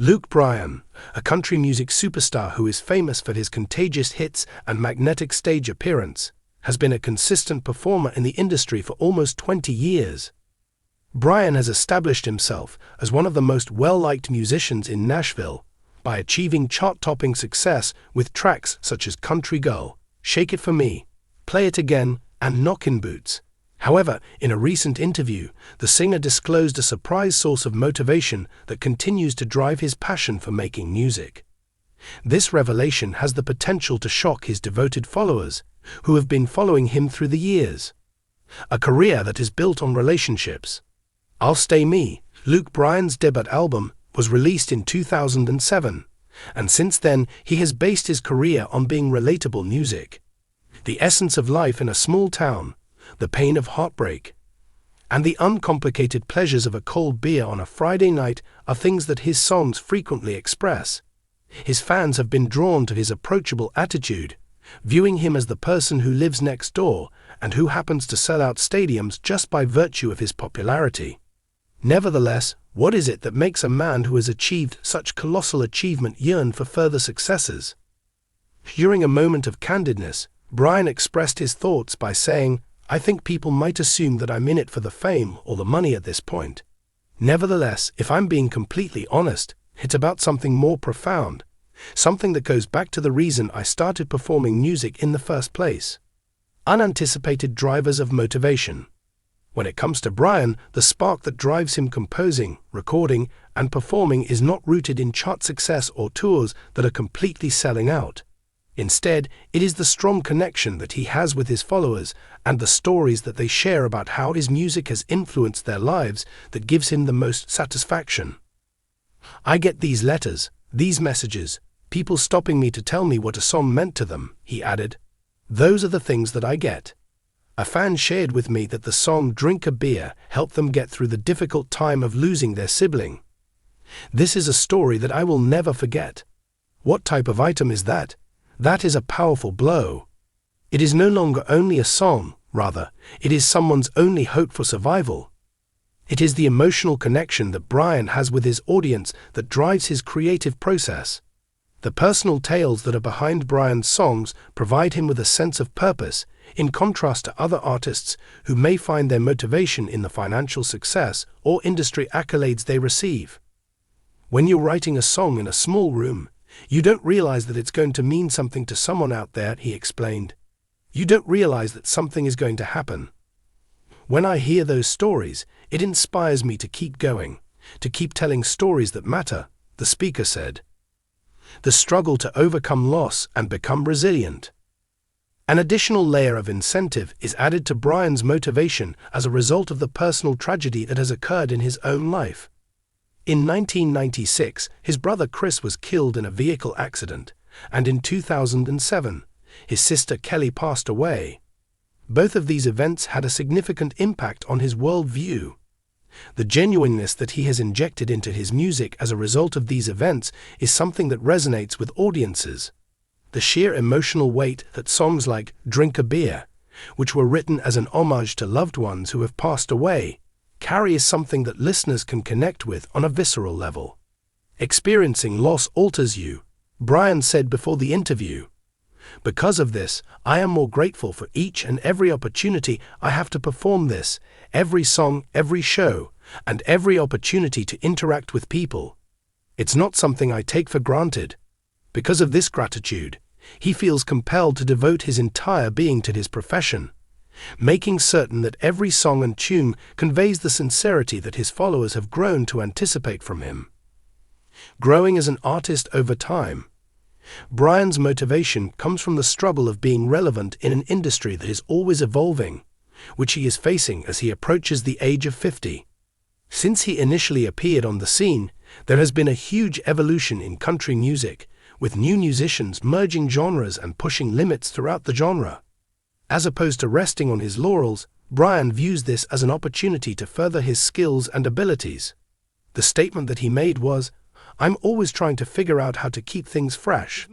Luke Bryan, a country music superstar who is famous for his contagious hits and magnetic stage appearance, has been a consistent performer in the industry for almost 20 years. Bryan has established himself as one of the most well-liked musicians in Nashville by achieving chart-topping success with tracks such as Country Girl, Shake It For Me, Play It Again, and Knockin' Boots. However, in a recent interview, the singer disclosed a surprise source of motivation that continues to drive his passion for making music. This revelation has the potential to shock his devoted followers, who have been following him through the years. A career that is built on relationships. I'll Stay Me, Luke Bryan's debut album, was released in 2007, and since then he has based his career on being relatable music. The essence of life in a small town, the pain of heartbreak, and the uncomplicated pleasures of a cold beer on a Friday night are things that his songs frequently express. His fans have been drawn to his approachable attitude, viewing him as the person who lives next door and who happens to sell out stadiums just by virtue of his popularity. Nevertheless, what is it that makes a man who has achieved such colossal achievement yearn for further successes? During a moment of candidness, Bryan expressed his thoughts by saying, "I think people might assume that I'm in it for the fame or the money at this point. Nevertheless, if I'm being completely honest, it's about something more profound, something that goes back to the reason I started performing music in the first place. Unanticipated drivers of motivation." When it comes to Bryan, the spark that drives him composing, recording, and performing is not rooted in chart success or tours that are completely selling out. Instead, it is the strong connection that he has with his followers and the stories that they share about how his music has influenced their lives that gives him the most satisfaction. "I get these letters, these messages, people stopping me to tell me what a song meant to them," he added. "Those are the things that I get. A fan shared with me that the song Drink a Beer helped them get through the difficult time of losing their sibling. This is a story that I will never forget. What type of item is that? That is a powerful blow. It is no longer only a song, rather, it is someone's only hope for survival." It is the emotional connection that Bryan has with his audience that drives his creative process. The personal tales that are behind Bryan's songs provide him with a sense of purpose, in contrast to other artists who may find their motivation in the financial success or industry accolades they receive. "When you're writing a song in a small room, you don't realize that it's going to mean something to someone out there," he explained. "You don't realize that something is going to happen. When I hear those stories, it inspires me to keep going, to keep telling stories that matter," the speaker said. The struggle to overcome loss and become resilient. An additional layer of incentive is added to Bryan's motivation as a result of the personal tragedy that has occurred in his own life. In 1996, his brother Chris was killed in a vehicle accident, and in 2007, his sister Kelly passed away. Both of these events had a significant impact on his worldview. The genuineness that he has injected into his music as a result of these events is something that resonates with audiences. The sheer emotional weight that songs like Drink a Beer, which were written as an homage to loved ones who have passed away, carry is something that listeners can connect with on a visceral level. "Experiencing loss alters you," Bryan said before the interview. "Because of this, I am more grateful for each and every opportunity I have to perform this, every song, every show, and every opportunity to interact with people. It's not something I take for granted." Because of this gratitude, he feels compelled to devote his entire being to his profession, making certain that every song and tune conveys the sincerity that his followers have grown to anticipate from him. Growing as an artist over time. Bryan's motivation comes from the struggle of being relevant in an industry that is always evolving, which he is facing as he approaches the age of 50. Since he initially appeared on the scene, there has been a huge evolution in country music, with new musicians merging genres and pushing limits throughout the genre. As opposed to resting on his laurels, Bryan views this as an opportunity to further his skills and abilities. The statement that he made was, "I'm always trying to figure out how to keep things fresh.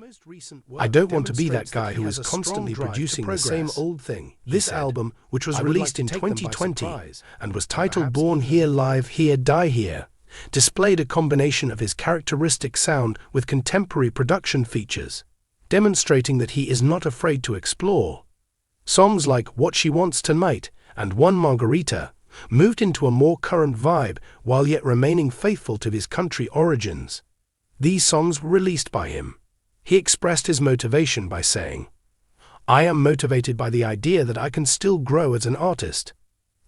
I don't want to be that guy who is constantly producing the same old thing." This album, which was released in 2020 and was titled Born Here, Live Here, Die Here, displayed a combination of his characteristic sound with contemporary production features, demonstrating that he is not afraid to explore. Songs like What She Wants Tonight and One Margarita moved into a more current vibe while yet remaining faithful to his country origins. These songs were released by him. He expressed his motivation by saying, "I am motivated by the idea that I can still grow as an artist.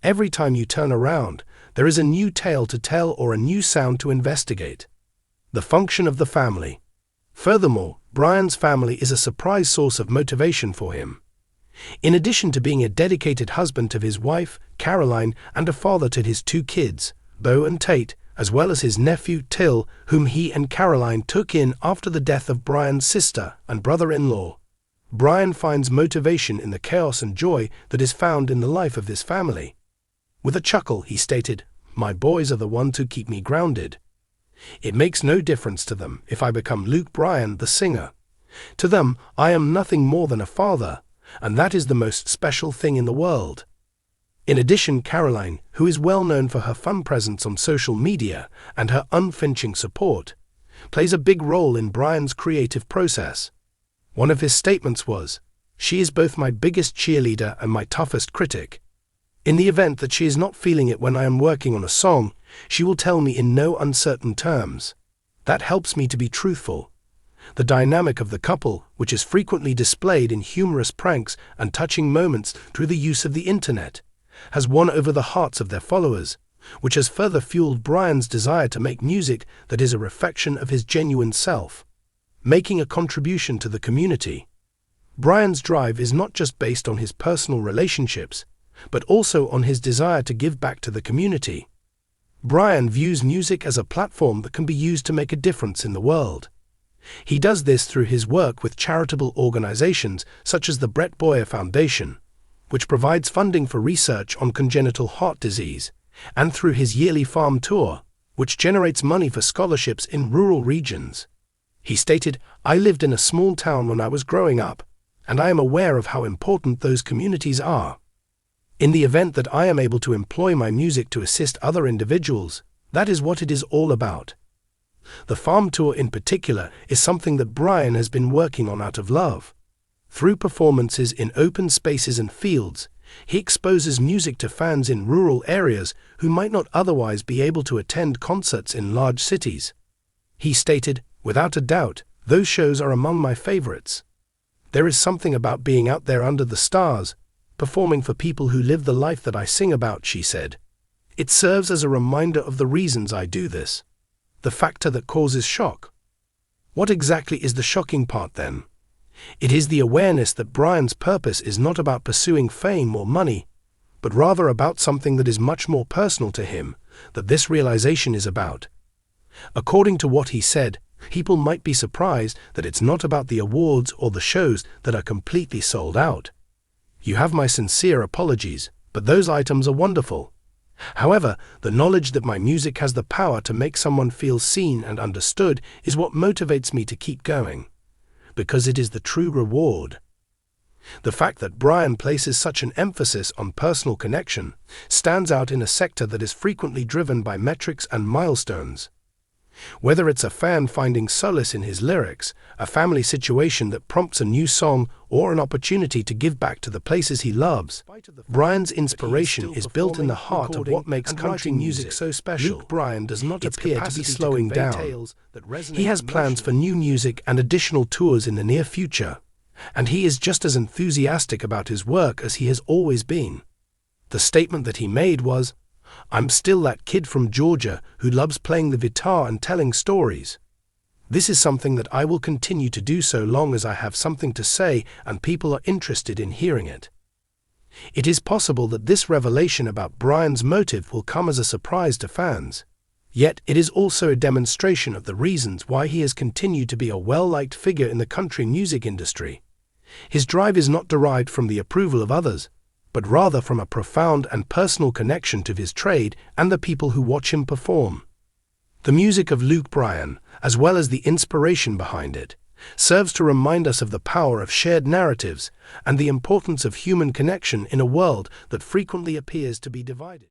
Every time you turn around, there is a new tale to tell or a new sound to investigate." The function of the family. Furthermore, Bryan's family is a surprise source of motivation for him. In addition to being a dedicated husband to his wife, Caroline, and a father to his 2 kids, Beau and Tate, as well as his nephew, Till, whom he and Caroline took in after the death of Bryan's sister and brother-in-law, Bryan finds motivation in the chaos and joy that is found in the life of his family. With a chuckle, he stated, "My boys are the ones who keep me grounded. It makes no difference to them if I become Luke Bryan, the singer. To them, I am nothing more than a father, and that is the most special thing in the world." In addition, Caroline, who is well known for her fun presence on social media and her unflinching support, plays a big role in Bryan's creative process. One of his statements was, "She is both my biggest cheerleader and my toughest critic. In the event that she is not feeling it when I am working on a song, she will tell me in no uncertain terms. That helps me to be truthful." The dynamic of the couple, which is frequently displayed in humorous pranks and touching moments through the use of the internet, has won over the hearts of their followers, which has further fueled Bryan's desire to make music that is a reflection of his genuine self, making a contribution to the community. Bryan's drive is not just based on his personal relationships, but also on his desire to give back to the community. Bryan views music as a platform that can be used to make a difference in the world. He does this through his work with charitable organizations such as the Brett Boyer Foundation, which provides funding for research on congenital heart disease, and through his yearly farm tour, which generates money for scholarships in rural regions. He stated, "I lived in a small town when I was growing up, and I am aware of how important those communities are. In the event that I am able to employ my music to assist other individuals, that is what it is all about." The farm tour in particular is something that Bryan has been working on out of love. Through performances in open spaces and fields, he exposes music to fans in rural areas who might not otherwise be able to attend concerts in large cities. He stated, "Without a doubt, those shows are among my favorites. There is something about being out there under the stars, performing for people who live the life that I sing about," she said. "It serves as a reminder of the reasons I do this. The factor that causes shock." What exactly is the shocking part then? It is the awareness that Bryan's purpose is not about pursuing fame or money, but rather about something that is much more personal to him, that this realization is about. According to what he said, people might be surprised that it's not about the awards or the shows that are completely sold out. "You have my sincere apologies, but those items are wonderful. However, the knowledge that my music has the power to make someone feel seen and understood is what motivates me to keep going, because it is the true reward." The fact that Bryan places such an emphasis on personal connection stands out in a sector that is frequently driven by metrics and milestones. Whether it's a fan finding solace in his lyrics, a family situation that prompts a new song, or an opportunity to give back to the places he loves, Bryan's inspiration is built in the heart of what makes country music so special. Luke Bryan does not appear to be slowing down. He has plans for new music and additional tours in the near future, and he is just as enthusiastic about his work as he has always been. The statement that he made was, "I'm still that kid from Georgia who loves playing the guitar and telling stories. This is something that I will continue to do so long as I have something to say and people are interested in hearing it." It is possible that this revelation about Bryan's motive will come as a surprise to fans. Yet it is also a demonstration of the reasons why he has continued to be a well-liked figure in the country music industry. His drive is not derived from the approval of others, but rather from a profound and personal connection to his trade and the people who watch him perform. The music of Luke Bryan, as well as the inspiration behind it, serves to remind us of the power of shared narratives and the importance of human connection in a world that frequently appears to be divided.